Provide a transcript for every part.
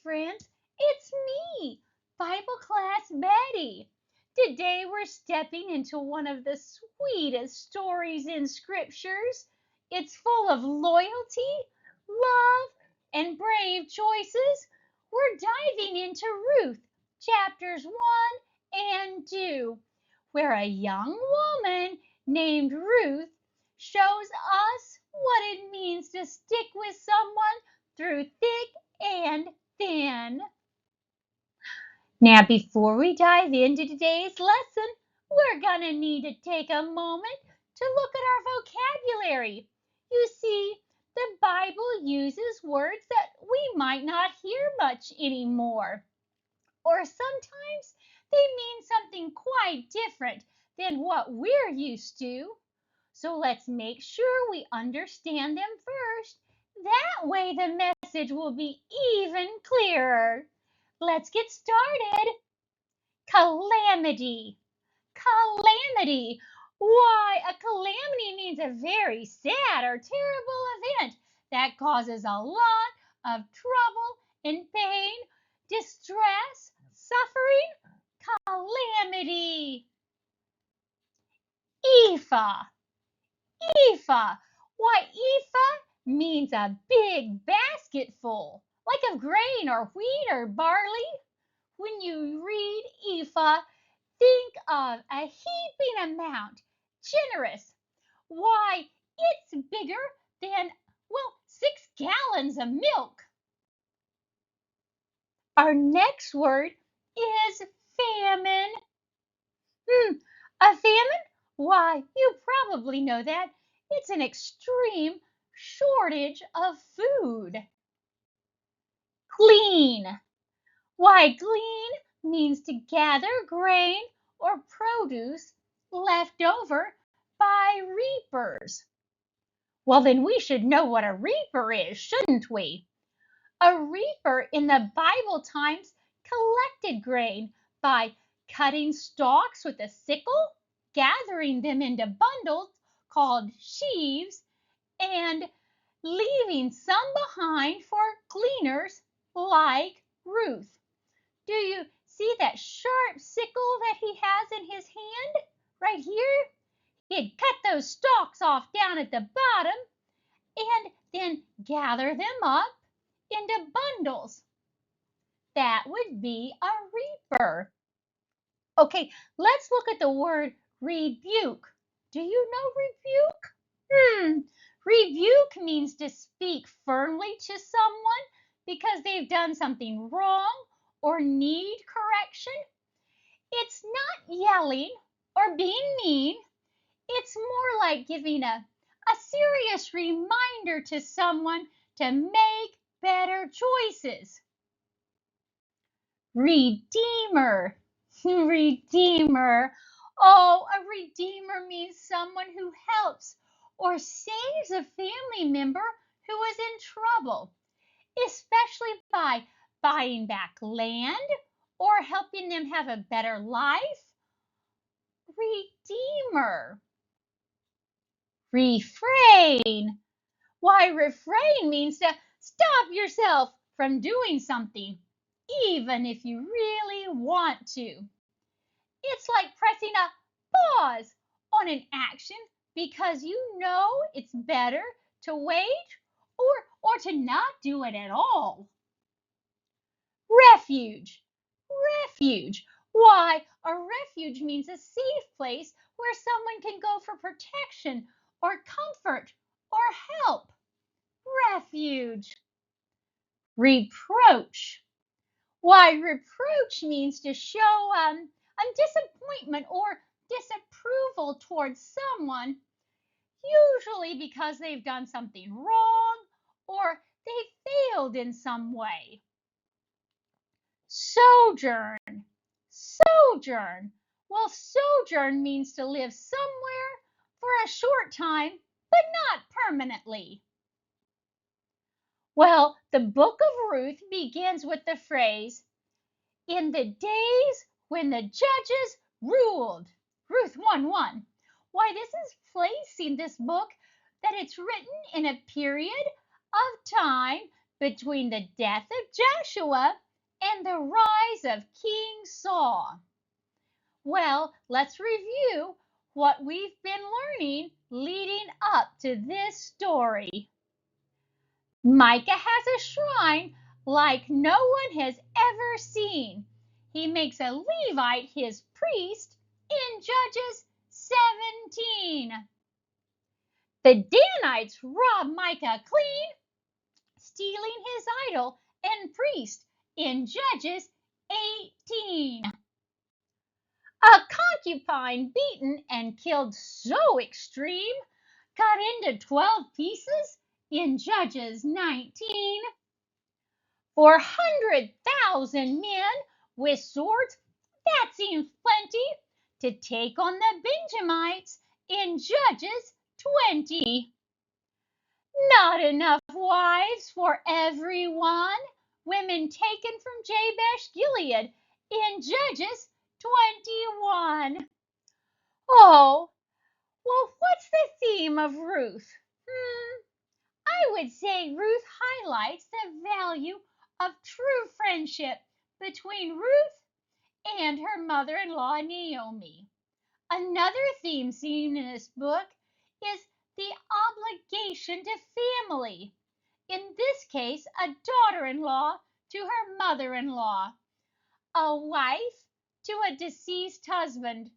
friends. It's me, Bible Class Betty. Today we're stepping into one of the sweetest stories in scriptures. It's full of loyalty, love, and brave choices. We're diving into Ruth, chapters 1 and 2, where a young woman named Ruth shows us what it means to stick with someone through thick and thin. Now, before we dive into today's lesson, we're going to need to take a moment to look at our vocabulary. You see, the Bible uses words that we might not hear much anymore, or sometimes they mean something quite different than what we're used to. So let's make sure we understand them first. That way the message will be even clearer. Let's get started. Calamity. Calamity. Why, a calamity means a very sad or terrible event that causes a lot of trouble and pain, distress, suffering. Calamity. Ephah. Ephah. Why, ephah means a big basketful, like of grain or wheat or barley. When you read ephah, think of a heaping amount, generous. Why, it's bigger than, well, 6 gallons of milk. Our next word is famine. A famine? Why, you probably know that. It's an extreme shortage of food. Glean. Why, glean means to gather grain or produce left over by reapers. Well, then we should know what a reaper is, shouldn't we? A reaper in the Bible times collected grain by cutting stalks with a sickle, gathering them into bundles called sheaves, and leaving some behind for gleaners like Ruth. Do you see that sharp sickle that he has in his hand right here? He'd cut those stalks off down at the bottom and then gather them up into bundles. That would be a reaper. Okay, let's look at the word rebuke. Do you know rebuke? Rebuke means to speak firmly to someone because they've done something wrong or need correction. It's not yelling or being mean. It's more like giving a serious reminder to someone to make better choices. Redeemer. Redeemer. Oh, a redeemer means someone who helps or saves a family member who is in trouble, especially by buying back land or helping them have a better life. Redeemer. Refrain. Why, refrain means to stop yourself from doing something, even if you really want to. It's like pressing a pause on an action because you know it's better to wait or to not do it at all. Refuge. Refuge. Why, a refuge means a safe place where someone can go for protection or comfort or help. Refuge. Reproach. Why, reproach means to show a disappointment or disapproval towards someone, usually because they've done something wrong or they failed in some way. Sojourn. Sojourn. Well, sojourn means to live somewhere for a short time, but not permanently. Well, the book of Ruth begins with the phrase, in the days when the judges ruled. Ruth 1:1. Why, this is placing this book that it's written in a period of time between the death of Joshua and the rise of King Saul. Well, let's review what we've been learning leading up to this story. Micah has a shrine like no one has ever seen. He makes a Levite his priest in Judges 17. The Danites rob Micah clean, stealing his idol and priest in Judges 18. A concubine beaten and killed so extreme, cut into 12 pieces in Judges 19. 400,000 men with swords, that seems plenty, to take on the Benjamites in Judges 20. Not enough wives for everyone, women taken from Jabesh Gilead in Judges 21. Oh, well, what's the theme of Ruth? I would say Ruth highlights the value of true friendship between Ruth and her mother-in-law Naomi. Another theme seen in this book is the obligation to family. In this case, a daughter-in-law to her mother-in-law, a wife to a deceased husband,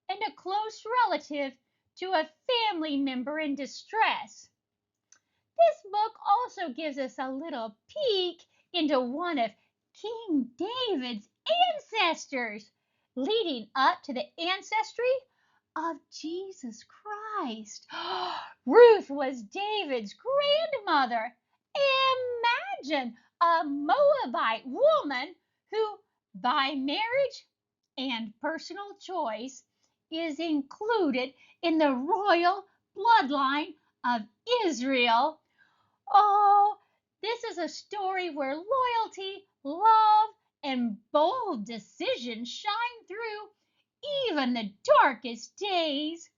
and a close relative to a family member in distress. This book also gives us a little peek into one of King David's ancestors, leading up to the ancestry of Jesus Christ. Ruth was David's grandmother. Imagine a Moabite woman who, by marriage and personal choice, is included in the royal bloodline of Israel. Oh, this is a story where loyalty, love, and bold decisions shine through even the darkest days.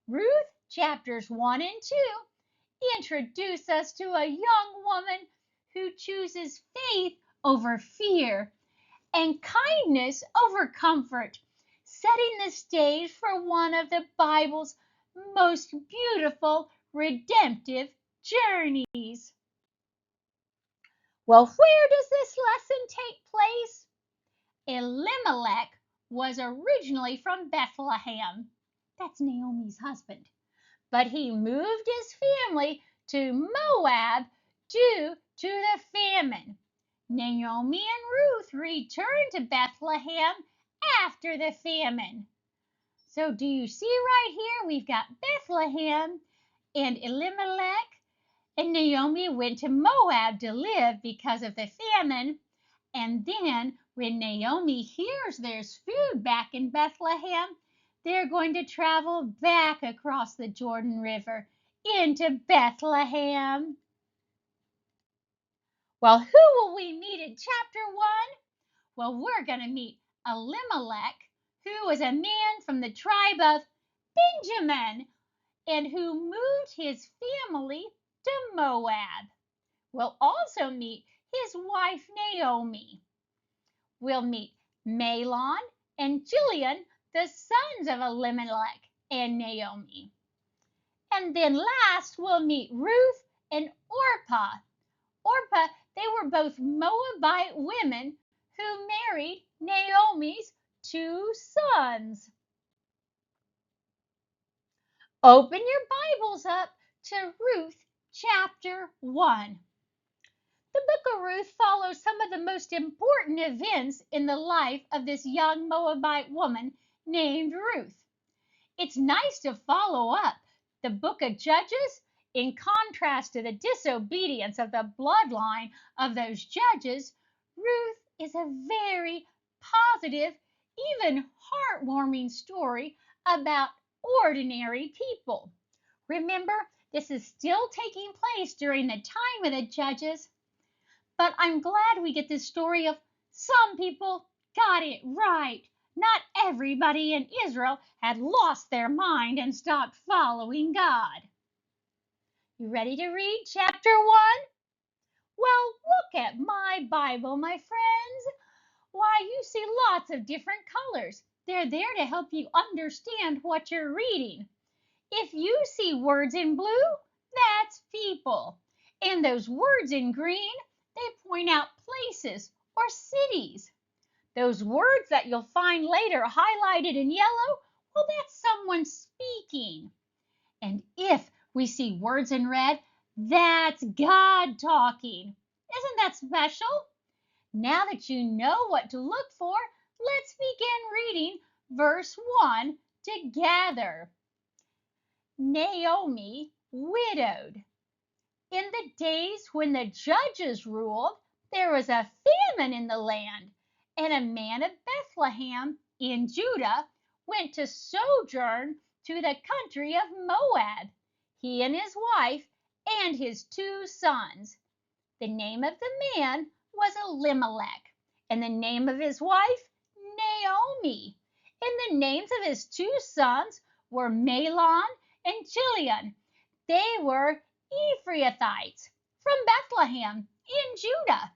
Ruth chapters 1 and 2 introduce us to a young woman who chooses faith over fear and kindness over comfort, setting the stage for one of the Bible's most beautiful redemptive journeys. Well, where does this lesson take place? Elimelech was originally from Bethlehem. That's Naomi's husband. But he moved his family to Moab due to the famine. Naomi and Ruth returned to Bethlehem after the famine. So do you see right here? We've got Bethlehem and Elimelech, and Naomi went to Moab to live because of the famine. And then when Naomi hears there's food back in Bethlehem, they're going to travel back across the Jordan River into Bethlehem. Well, who will we meet in chapter 1? Well, we're going to meet Elimelech, who was a man from the tribe of Benjamin and who moved his family to Moab. We'll also meet his wife Naomi. We'll meet Mahlon and Chilion, the sons of Elimelech and Naomi. And then last, we'll meet Ruth and Orpah. Orpah, they were both Moabite women who married Naomi's 2 sons. Open your Bibles up to Ruth chapter 1. The book of Ruth follows some of the most important events in the life of this young Moabite woman named Ruth. It's nice to follow up the book of Judges in contrast to the disobedience of the bloodline of those judges. Ruth is a very positive, even heartwarming story about ordinary people. Remember, this is still taking place during the time of the judges, but I'm glad we get this story of some people got it right. Not everybody in Israel had lost their mind and stopped following God. You ready to read chapter 1? Well, look at my Bible, my friends. Why, you see lots of different colors. They're there to help you understand what you're reading. If you see words in blue, that's people. And those words in green, they point out places or cities. Those words that you'll find later highlighted in yellow, well, that's someone speaking. And if we see words in red, that's God talking. Isn't that special? Now that you know what to look for, let's begin reading verse 1 together. Naomi, widowed. In the days when the judges ruled, there was a famine in the land, and a man of Bethlehem in Judah went to sojourn to the country of Moab, he and his wife and his 2 sons. The name of the man was Elimelech, and the name of his wife Naomi. And the names of his 2 sons were Mahlon and Chilion. They were Ephrathites from Bethlehem in Judah.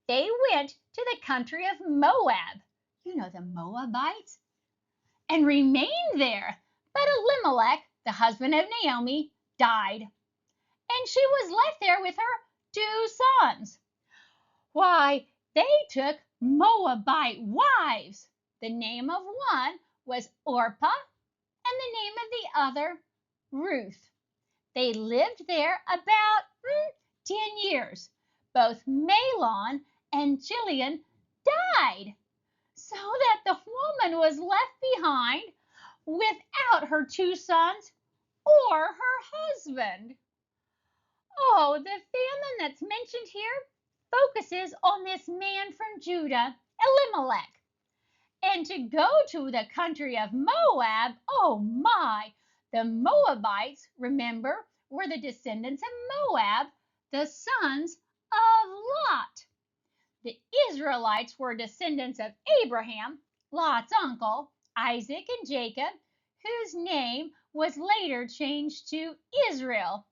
They went to the country of Moab, you know, the Moabites, and remained there. But Elimelech, the husband of Naomi, died, and she was left there with her 2 sons. Why, they took Moabite wives. The name of one was Orpah, and the name of the other Ruth. They lived there about 10 years. Both Mahlon and Chilion died, so that the woman was left behind without her 2 sons or her husband. Oh, the famine that's mentioned here focuses on this man from Judah, Elimelech. And to go to the country of Moab, oh my, the Moabites, remember, were the descendants of Moab, the sons of Lot. The Israelites were descendants of Abraham, Lot's uncle, Isaac and Jacob, whose name was later changed to Israel.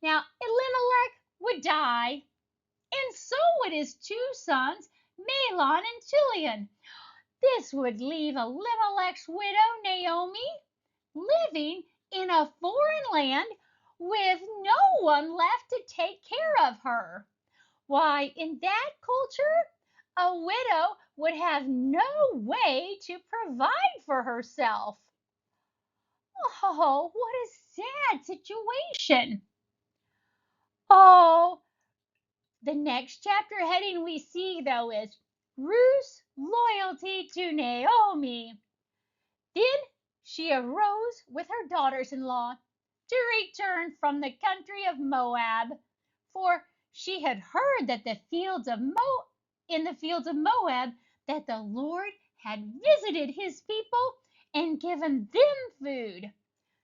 Now, Elimelech would die, and so would his 2 sons, Mahlon and Chilion. This would leave Elimelech's widow, Naomi, living in a foreign land with no one left to take care of her. Why, in that culture, a widow would have no way to provide for herself. Oh, what a sad situation. Oh, the next chapter heading we see, though, is Ruth's loyalty to Naomi. Then she arose with her daughters-in-law to return from the country of Moab, for she had heard that in the fields of Moab that the Lord had visited his people and given them food.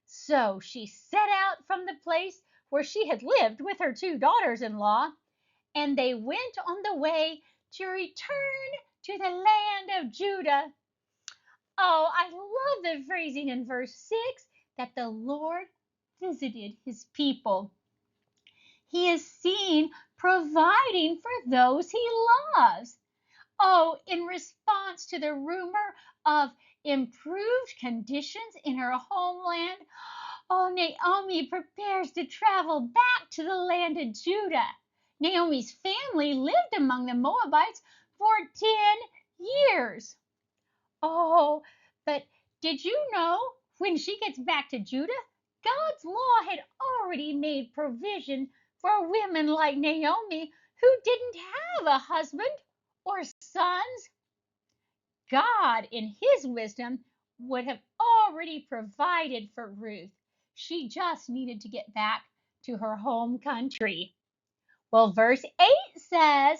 So she set out from the place where she had lived with her 2 daughters-in-law, and they went on the way to return to the land of Judah. Oh, I love the phrasing in verse 6 that the Lord visited his people. He is seen providing for those he loves. Oh, in response to the rumor of improved conditions in her homeland, oh, Naomi prepares to travel back to the land of Judah. Naomi's family lived among the Moabites for 10 years. Oh, but did you know when she gets back to Judah, God's law had already made provision for women like Naomi who didn't have a husband or sons? God, in his wisdom, would have already provided for Ruth. She just needed to get back to her home country. Well, verse 8 says,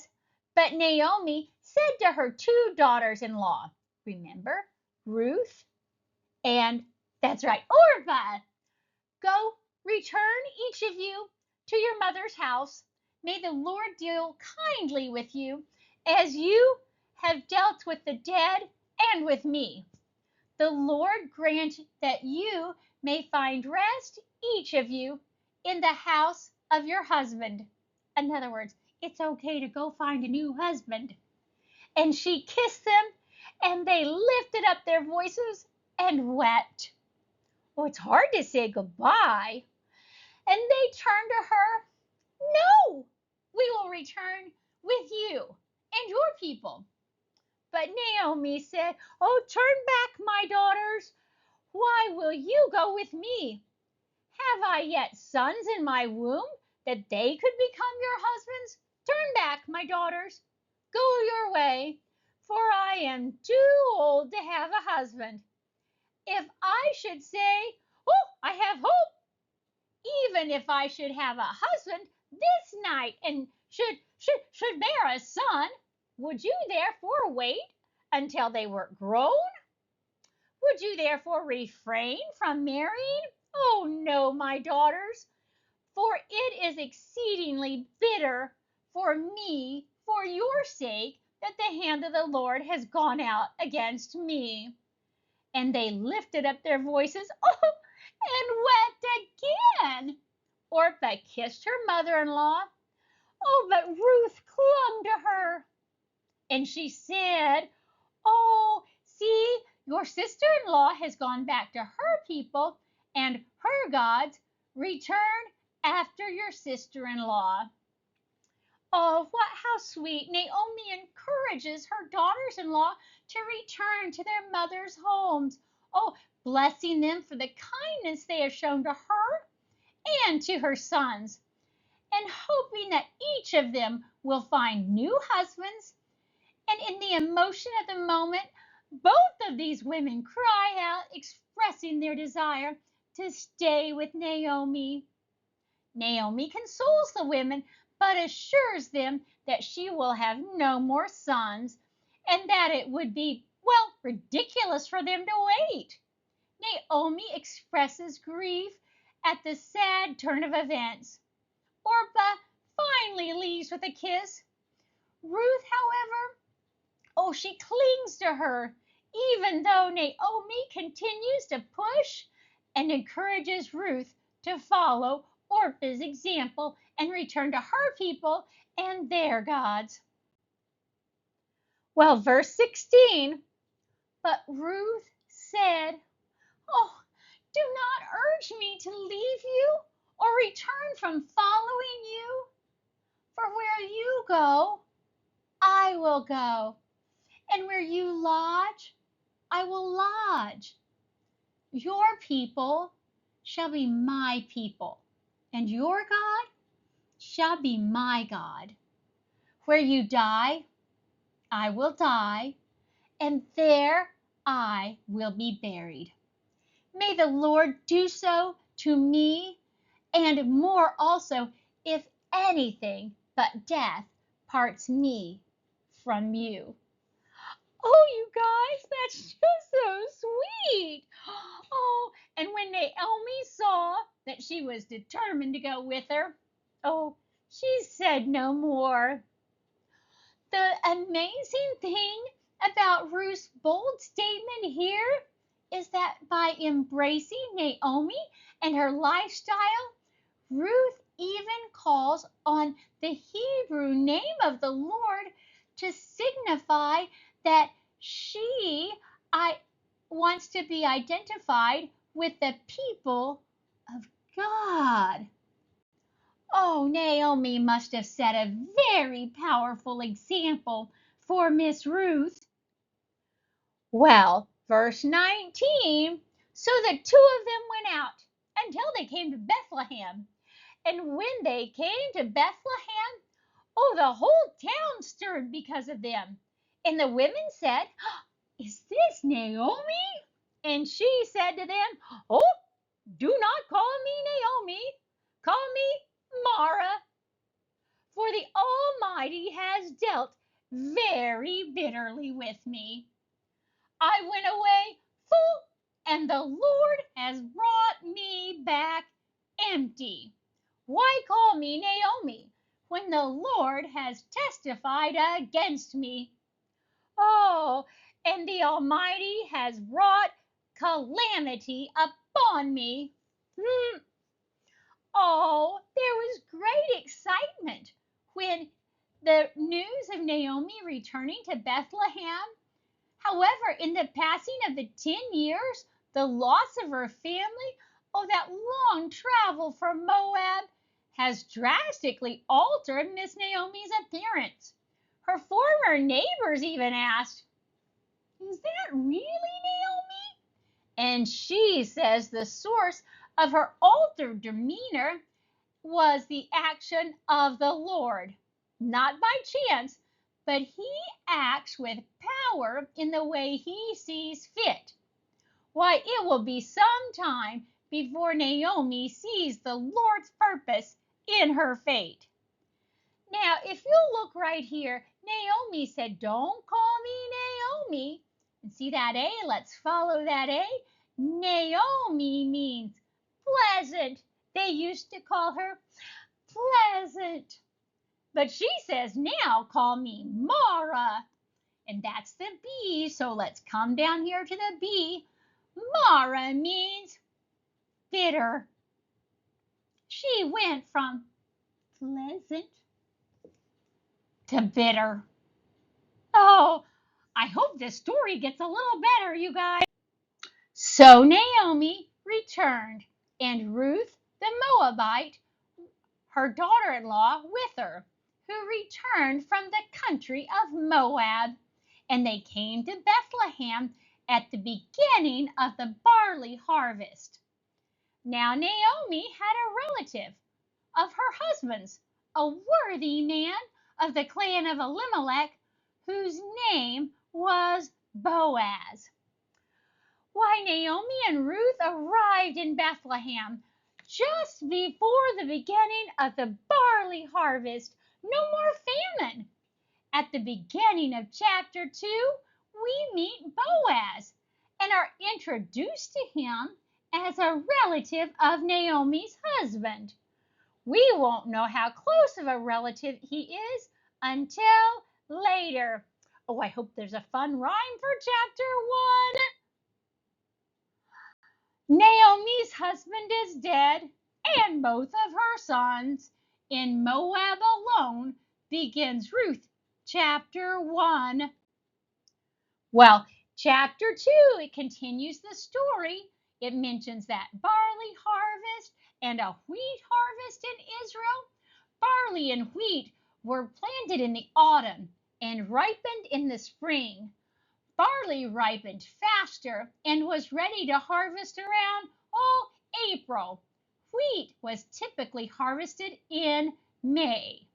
but Naomi said to her 2 daughters-in-law, remember, Ruth and, that's right, Orpah, go, return each of you to your mother's house. May the Lord deal kindly with you as you have dealt with the dead and with me. The Lord grant that you may find rest, each of you, in the house of your husband. In other words, it's okay to go find a new husband. And she kissed them, and they lifted up their voices and wept. Oh, it's hard to say goodbye. And they turned to her. No, we will return with you and your people. But Naomi said, oh, turn back, my daughters. Why will you go with me? Have I yet sons in my womb that they could become your husbands? Turn back, my daughters. Go your way, for I am too old to have a husband. If I should say, oh, I have hope, even if I should have a husband this night and should bear a son, would you therefore wait until they were grown? Would you therefore refrain from marrying? Oh no, my daughters, for it is exceedingly bitter for me, for your sake, that the hand of the Lord has gone out against me. And they lifted up their voices, oh, and wept again. Orpah kissed her mother-in-law. Oh, but Ruth clung to her. And she said, oh, see, your sister-in-law has gone back to her people and her gods. Return after your sister-in-law. Oh, how sweet. Naomi encourages her daughters-in-law to return to their mother's homes. Oh, blessing them for the kindness they have shown to her and to her sons, and hoping that each of them will find new husbands. And in the emotion of the moment, both of these women cry out, expressing their desire to stay with Naomi. Naomi consoles the women, but assures them that she will have no more sons and that it would be, well, ridiculous for them to wait. Naomi expresses grief at the sad turn of events. Orpah finally leaves with a kiss. Ruth, however, oh, she clings to her, even though Naomi continues to push and encourages Ruth to follow Orpah's example and return to her people and their gods. Well, verse 16, but Ruth said, oh, do not urge me to leave you or return from following you. For where you go, I will go, and where you lodge, I will lodge. Your people shall be my people, and your God shall be my God. Where you die, I will die, and there I will be buried. May the Lord do so to me, and more also, if anything but death parts me from you. Oh, you guys, that's just so sweet. Oh, and when Naomi saw that she was determined to go with her, oh, she said no more. The amazing thing about Ruth's bold statement here is that by embracing Naomi and her lifestyle, Ruth even calls on the Hebrew name of the Lord to signify that she wants to be identified with the people of God. Oh, Naomi must have set a very powerful example for Miss Ruth. Well, verse 19, so the two of them went out until they came to Bethlehem. And when they came to Bethlehem, oh, the whole town stirred because of them. And the women said, is this Naomi? And she said to them, oh, do not call me Naomi, call me Mara, for the Almighty has dealt very bitterly with me. I went away full, and the Lord has brought me back empty. Why call me Naomi when the Lord has testified against me? Oh, and the Almighty has brought calamity upon me. Oh, there was great excitement when the news of Naomi returning to Bethlehem. However, in the passing of the 10 years, the loss of her family, that long travel from Moab has drastically altered Miss Naomi's appearance. Her former neighbors even asked, "Is that really Naomi?" And she says the source of her altered demeanor was the action of the Lord, not by chance, but he acts with power in the way he sees fit. Why, it will be some time before Naomi sees the Lord's purpose in her fate. Now, if you look right here, Naomi said, "Don't call me Naomi." And see that A? Let's follow that A. Naomi means pleasant. They used to call her pleasant. But she says, "Now call me Mara." And that's the B. So let's come down here to the B. Mara means bitter. She went from pleasant to bitter. Oh, I hope this story gets a little better, you guys. So Naomi returned, and Ruth the Moabite, her daughter-in-law, with her, who returned from the country of Moab. And they came to Bethlehem at the beginning of the barley harvest. Now Naomi had a relative of her husband's, a worthy man of the clan of Elimelech, whose name was Boaz. Why, Naomi and Ruth arrived in Bethlehem just before the beginning of the barley harvest. No more famine. At the beginning of chapter 2, we meet Boaz and are introduced to him as a relative of Naomi's husband. We won't know how close of a relative he is until later. Oh, I hope there's a fun rhyme for chapter 1. Naomi's husband is dead, and both of her sons. In Moab alone begins Ruth chapter 1. Well, chapter 2, it continues the story. It mentions that barley harvest and a wheat harvest in Israel. Barley and wheat were planted in the autumn and ripened in the spring. Barley ripened faster and was ready to harvest around, April. Wheat was typically harvested in May.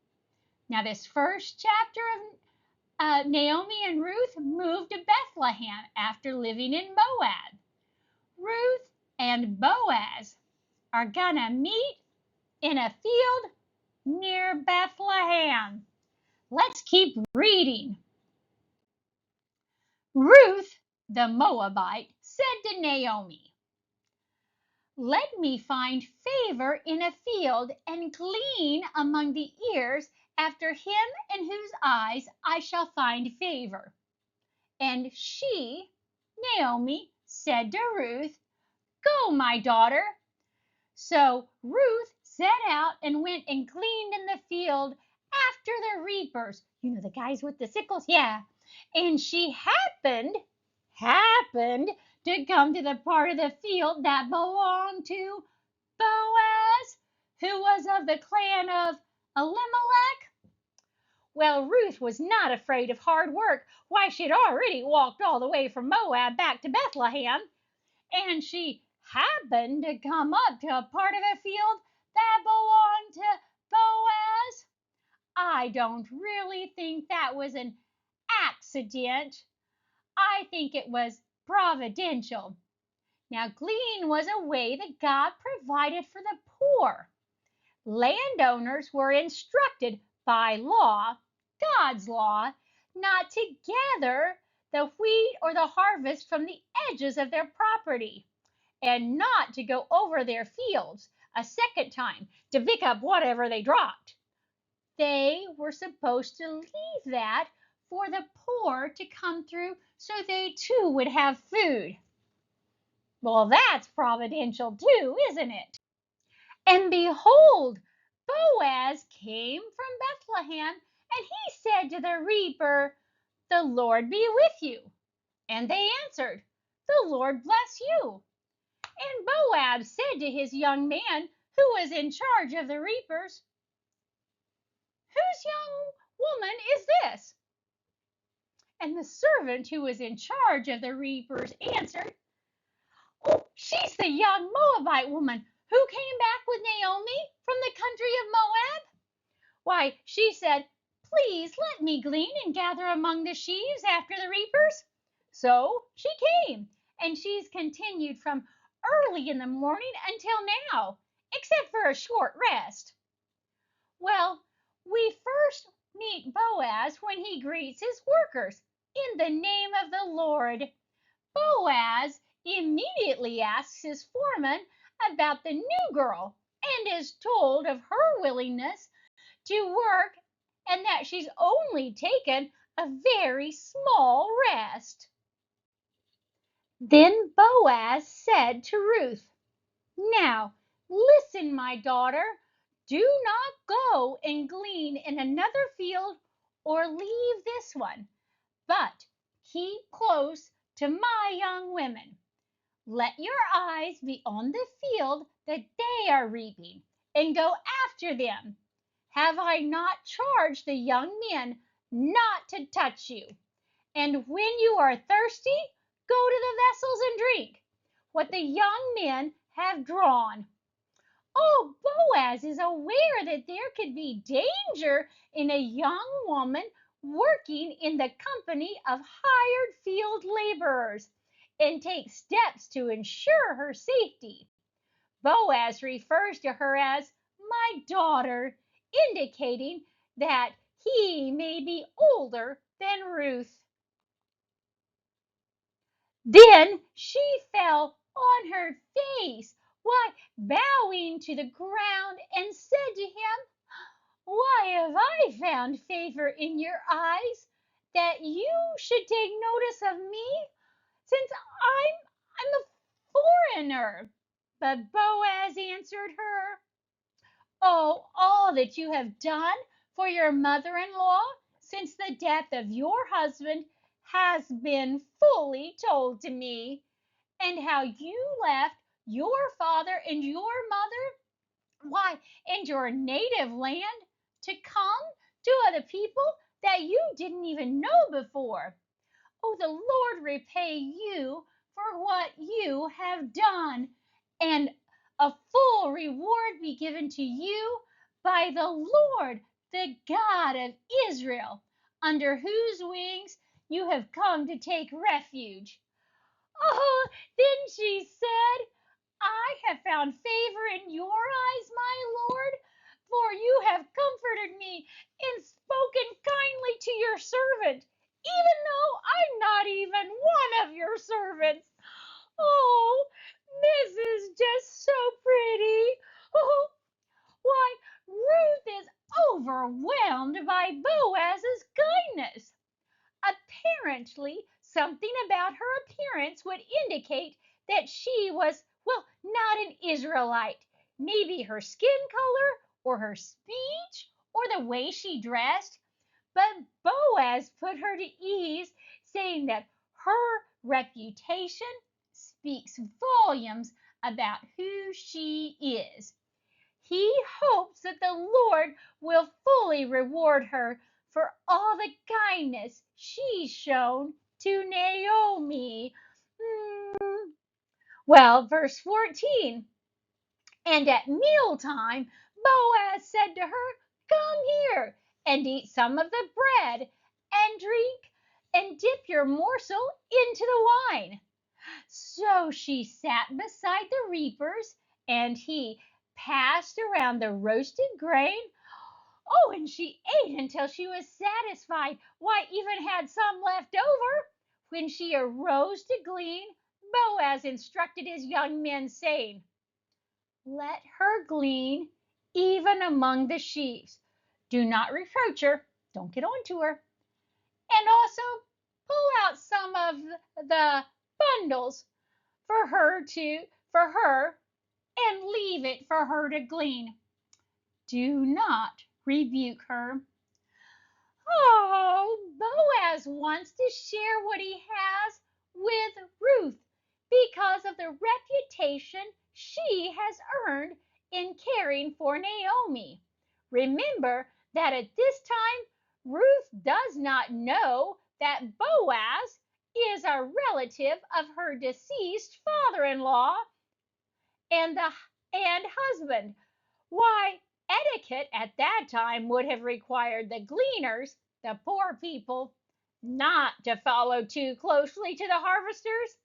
Now, this first chapter of Naomi and Ruth moved to Bethlehem after living in Moab. Ruth and Boaz are gonna meet in a field near Bethlehem. Let's keep reading. Ruth, the Moabite, said to Naomi, "Let me find favor in a field and glean among the ears after him in whose eyes I shall find favor." And she, Naomi, said to Ruth, "Go, my daughter." So Ruth set out and went and gleaned in the field after the reapers. You know, the guys with the sickles? Yeah. And she happened to come to the part of the field that belonged to Boaz, who was of the clan of Elimelech. Well, Ruth was not afraid of hard work. Why, she'd already walked all the way from Moab back to Bethlehem, and she happened to come up to a part of a field that belonged to Boaz. I don't really think that was an accident. I think it was providential. Now, glean was a way that God provided for the poor. Landowners were instructed by law, God's law, not to gather the wheat or the harvest from the edges of their property, and not to go over their fields a second time to pick up whatever they dropped. They were supposed to leave that for the poor to come through so they too would have food. Well, that's providential too, isn't it? And behold, Boaz came from Bethlehem, and he said to the reaper, "The Lord be with you." And they answered, "The Lord bless you." And Boaz said to his young man who was in charge of the reapers, "Whose young woman is this?" And the servant who was in charge of the reapers answered, "Oh, she's the young Moabite woman who came back with Naomi from the country of Moab. Why, she said, 'Please let me glean and gather among the sheaves after the reapers.' So she came, and she's continued from early in the morning until now, except for a short rest." Well, we first meet Boaz when he greets his workers in the name of the Lord. Boaz immediately asks his foreman about the new girl and is told of her willingness to work and that she's only taken a very small rest. Then Boaz said to Ruth, "Now, listen, my daughter. Do not go and glean in another field or leave this one, but keep close to my young women. Let your eyes be on the field that they are reaping, and go after them. Have I not charged the young men not to touch you? And when you are thirsty, go to the vessels and drink what the young men have drawn." Oh, Boaz is aware that there could be danger in a young woman working in the company of hired field laborers and takes steps to ensure her safety. Boaz refers to her as "my daughter," indicating that he may be older than Ruth. Then she fell on her face, bowing to the ground, and said to him, "Why have I found favor in your eyes that you should take notice of me, since I'm a foreigner?" But Boaz answered her, "Oh, all that you have done for your mother-in-law since the death of your husband has been fully told to me, and how you left your father and your mother, and your native land, to come to a people that you didn't even know before. Oh, the Lord repay you for what you have done, and a full reward be given to you by the Lord, the God of Israel, under whose wings you have come to take refuge." Oh, then she said, "I have found favor in your eyes, my Lord, for you have comforted me and spoken kindly to your servant, even though I'm not even one of your servants. Oh, this is just so pretty. Oh, why, Ruth is overwhelmed by Boaz's kindness. Apparently, something about her appearance would indicate that she was, well, not an Israelite. Maybe her skin color, or her speech, or the way she dressed. But Boaz put her to ease, saying that her reputation speaks volumes about who she is. He hopes that the Lord will fully reward her for all the kindness she's shown to Naomi. Well, verse 14. And at mealtime, Boaz said to her, "Come here and eat some of the bread, and drink, and dip your morsel into the wine." So she sat beside the reapers, and he passed around the roasted grain. Oh, and she ate until she was satisfied, even had some left over. When she arose to glean, Boaz instructed his young men, saying, "Let her glean even among the sheaves. Do not reproach her. Don't get on to her. And also pull out some of the bundles for her and leave it for her to glean." Do not rebuke her. Oh, Boaz wants to share what he has with Ruth because of the reputation she has earned in caring for Naomi. Remember that at this time, Ruth does not know that Boaz is a relative of her deceased father-in-law and the and husband. Why, etiquette at that time would have required the gleaners, the poor people, not to follow too closely to the harvesters.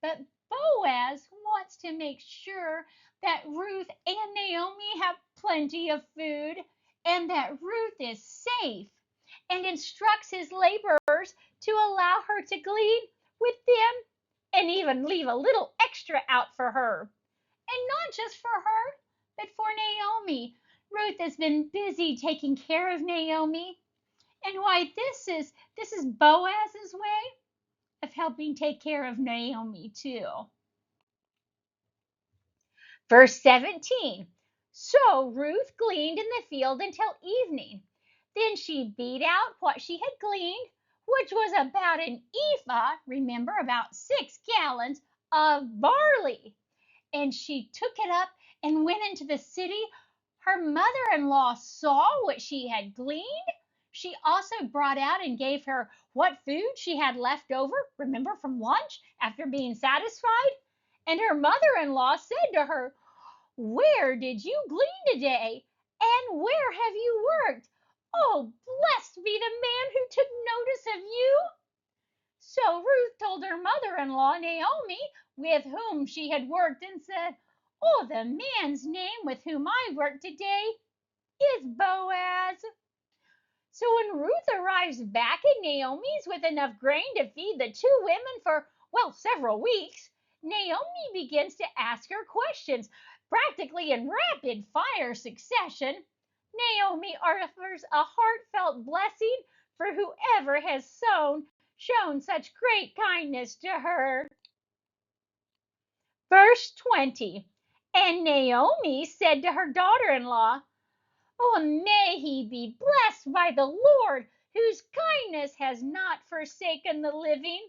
But Boaz wants to make sure that Ruth and Naomi have plenty of food and that Ruth is safe, and instructs his laborers to allow her to glean with them and even leave a little extra out for her. And not just for her, but for Naomi. Ruth has been busy taking care of Naomi. And why this is Boaz's way of helping take care of Naomi too. Verse 17. So Ruth gleaned in the field until evening. Then she beat out what she had gleaned, which was about an ephah, remember, about 6 gallons of barley. And she took it up and went into the city. Her mother-in-law saw what she had gleaned. She also brought out and gave her what food she had left over, remember, from lunch after being satisfied. And her mother-in-law said to her, "Where did you glean today? And where have you worked? Oh, blessed be the man who took notice of you." So Ruth told her mother-in-law, Naomi, with whom she had worked, and said, "Oh, the man's name with whom I worked today is Boaz." So when Ruth arrives back at Naomi's with enough grain to feed the two women for, well, several weeks, Naomi begins to ask her questions, practically in rapid fire succession. Naomi offers a heartfelt blessing for whoever has shown such great kindness to her. Verse 20. And Naomi said to her daughter-in-law, "Oh, may he be blessed by the Lord, whose kindness has not forsaken the living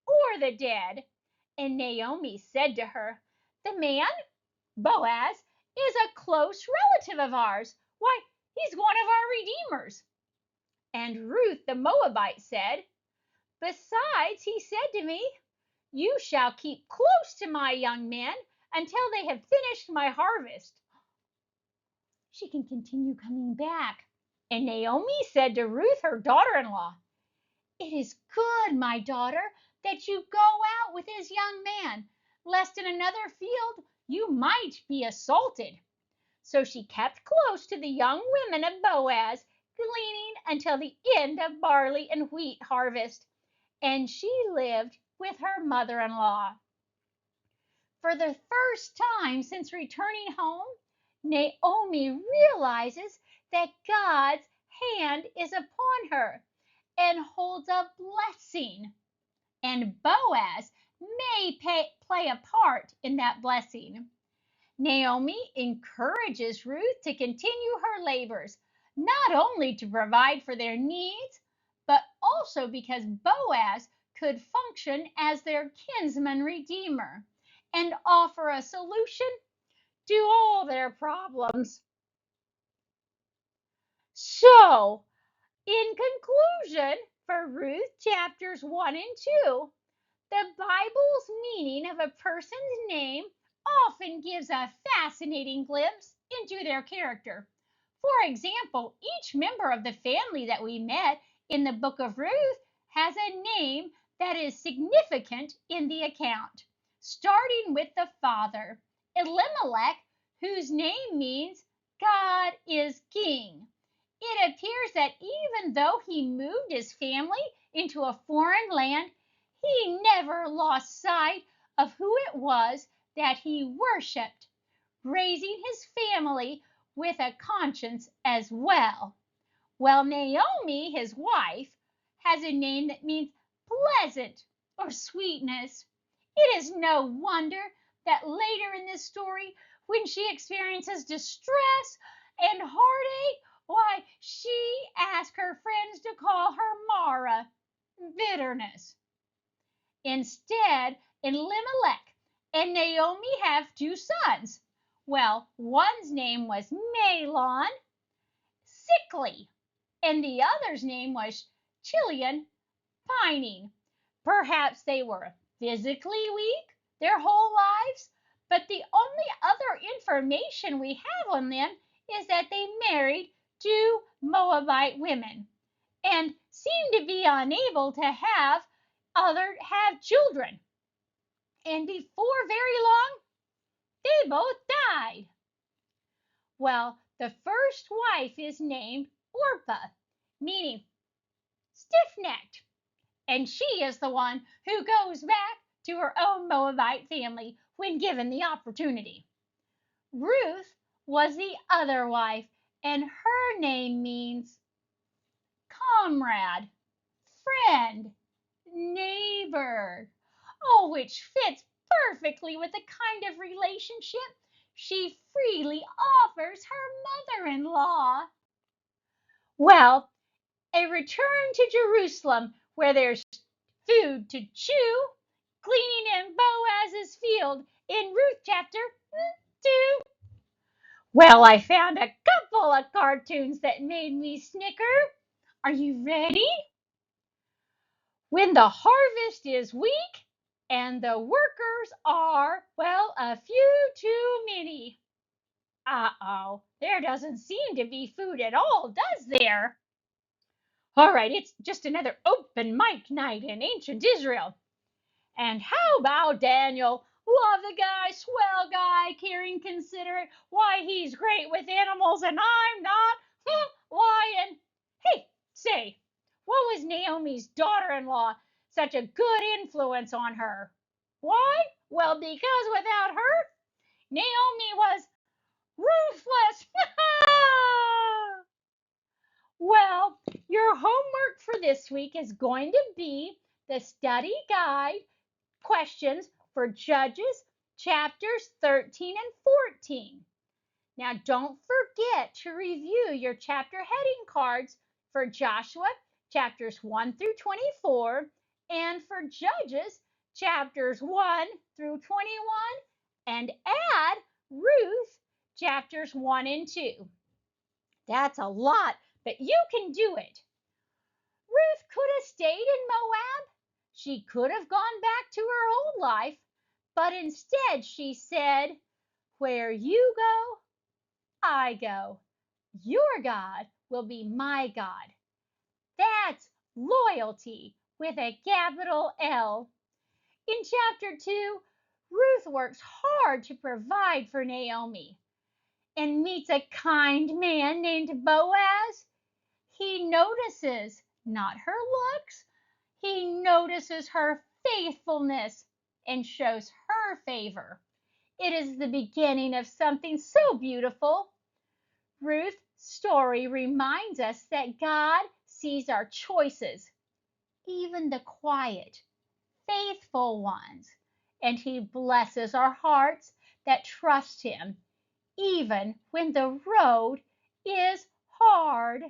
or the dead." And Naomi said to her, "The man, Boaz, is a close relative of ours. Why, he's one of our redeemers." And Ruth the Moabite said, "Besides, he said to me, 'You shall keep close to my young men until they have finished my harvest.'" She can continue coming back. And Naomi said to Ruth, her daughter-in-law, "It is good, my daughter, that you go out with his young man, lest in another field you might be assaulted." So she kept close to the young women of Boaz, gleaning until the end of barley and wheat harvest. And she lived with her mother-in-law. For the first time since returning home, Naomi realizes that God's hand is upon her and holds a blessing. And Boaz may play a part in that blessing. Naomi encourages Ruth to continue her labors, not only to provide for their needs, but also because Boaz could function as their kinsman redeemer and offer a solution to all their problems. So, in conclusion, for Ruth chapters 1 and 2, the Bible's meaning of a person's name often gives a fascinating glimpse into their character. For example, each member of the family that we met in the book of Ruth has a name that is significant in the account, starting with the father, Elimelech, whose name means God is king. It appears that even though he moved his family into a foreign land, he never lost sight of who it was that he worshiped, raising his family with a conscience as well. Well, Naomi, his wife, has a name that means pleasant or sweetness. It is no wonder that later in this story, when she experiences distress And heartache, why, she asked her friends to call her Mara, bitterness. Instead, Elimelech and Naomi have two sons. Well, one's name was Mahlon, sickly, and the other's name was Chilion, pining. Perhaps they were physically weak their whole lives, but the only other information we have on them is that they married two Moabite women and seemed to be unable to have children. And before very long, they both died. Well, the first wife is named Orpah, meaning stiff-necked, and she is the one who goes back to her own Moabite family when given the opportunity. Ruth was the other wife, and her name means comrade, friend, neighbor. Oh, which fits perfectly with the kind of relationship she freely offers her mother-in-law. Well, a return to Jerusalem where there's food to chew, gleaning in Boaz's field in Ruth chapter 2. Well, I found a couple of cartoons that made me snicker. Are you ready? When the harvest is weak and the workers are, well, a few too many. Uh-oh, there doesn't seem to be food at all, does there? All right, it's just another open mic night in ancient Israel. And how about Daniel? Love the guy, swell guy, caring, considerate. Why, he's great with animals and I'm not. Lion. Hey, say, what was Naomi's daughter-in-law such a good influence on her? Why? Well, because without her, Naomi was ruthless. Well, your homework for this week is going to be the study guide questions for Judges chapters 13 and 14. Now, don't forget to review your chapter heading cards for Joshua chapters 1 through 24 and for Judges chapters 1 through 21 and add Ruth chapters 1 and 2. That's a lot, but you can do it. Ruth could have stayed in Moab. She could have gone back to her old life, but instead she said, "Where you go, I go. Your God will be my God." That's loyalty with a capital L. In chapter 2, Ruth works hard to provide for Naomi and meets a kind man named Boaz. He notices not her looks, he notices her faithfulness and shows her favor. It is the beginning of something so beautiful. Ruth's story reminds us that God sees our choices, even the quiet, faithful ones, and He blesses our hearts that trust Him, even when the road is hard.